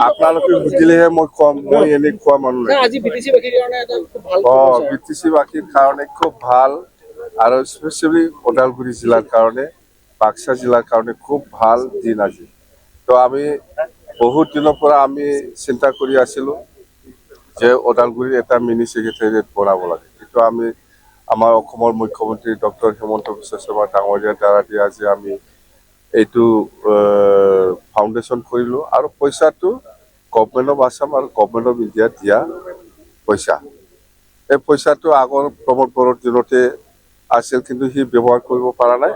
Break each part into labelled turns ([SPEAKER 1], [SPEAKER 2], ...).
[SPEAKER 1] আপোনালোকে বুজিলেহে মই কম, মই এনে কোৱা মানুহ নাই। বিটিচি বাসীৰ কাৰণে খুব ভাল আৰু স্পেচিয়েলি ওদালগুৰি জিলাৰ কাৰণে, বাক্সা জিলাৰ কাৰণে খুব ভাল দিন আজি। তো আমি বহুত দিনৰ পৰা আমি চিন্তা কৰি আছিলো যে ওদালগুৰিত এটা মিনি ছেক্ৰেটাৰিয়েট বনাব লাগে। কিন্তু আমি আমাৰ অসমৰ মুখ্যমন্ত্ৰী ডক্টৰ হিমন্ত বিশ্ব শৰ্মা ডাঙৰীয়াৰ দ্বাৰা দি আজি আমি এইটো ফাউণ্ডেশ্যন কৰিলোঁ আৰু পইচাটো গভৰ্ণমেণ্ট অফ আছাম আৰু গভৰ্ণমেণ্ট অফ ইণ্ডিয়াত দিয়া পইচা। এই পইচাটো আগৰ প্ৰমোদ বড়োৰ দিনতে আছিল, কিন্তু সি ব্যৱহাৰ কৰিব পৰা নাই।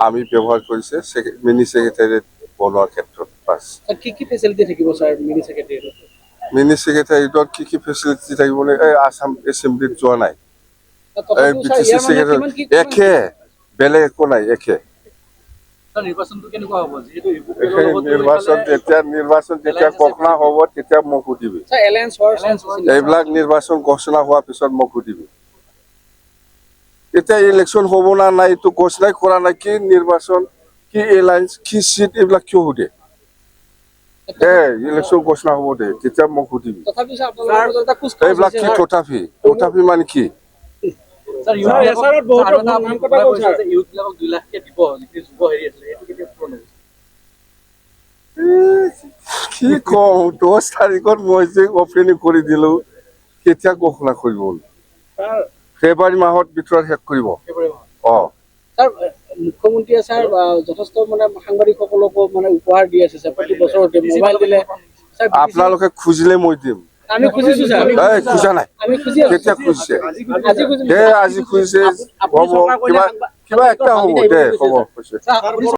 [SPEAKER 1] আমি ব্যৱহাৰ কৰিছে মিনি ছেক্ৰেটাৰিয়েট বনোৱাৰ ক্ষেত্ৰত। বাছ
[SPEAKER 2] কি কি ফেচিলিটি থাকিব ছাৰ মিনি ছেক্ৰেটাৰিয়েটত?
[SPEAKER 1] মিনি ছেক্ৰেটাৰিয়েটত কি কি ফেচিলিটি থাকিব? এই আছাম এছেম্বলিত যোৱা নাই, এই বিটিচি ছেক্ৰেটাৰি একে, বেলেগ একো নাই, একে। নিৰ্বাচন যেতিয়া ঘোষণা হ'ব তেতিয়া মোক সুধিবি। এইবিলাক নিৰ্বাচন ঘোষণা হোৱাৰ পিছত মোক সুধিবি। এতিয়া ইলেকশ্যন হ'ব না নাই এইটো ঘোষণাই কৰা নাই। কি নিৰ্বাচন, কি এলায়েন্স, কি চিট, এইবিলাক কিয় সোধে? ইলেকশ্যন ঘোষণা হ'ব দে, তেতিয়া মোক সুধিবি। এইবিলাক কি তথাপি মানে কি? কি কওঁ, 10 তাৰিখত মই যে অপেনিং কৰি দিলো, কেতিয়া ঘোষণা কৰিব? ফেব্ৰুৱাৰী মাহৰ ভিতৰত শেষ কৰিব।
[SPEAKER 2] মুখ্যমন্ত্ৰীয়ে ছাৰ যথেষ্ট সাংবাদিকসকলকো উপহাৰ দি আছে ছাৰ, প্ৰতি বছৰতে মোবাইল দিলে।
[SPEAKER 1] আপোনালোকে খুজিলে মই দিম।
[SPEAKER 2] আমি খুজিছো ছাৰ।
[SPEAKER 1] খোজা নাই, কেতিয়া খুজিছে? আজি খুজিছে, হ'ব কিবা একটা হ'ব দে, হ'ব।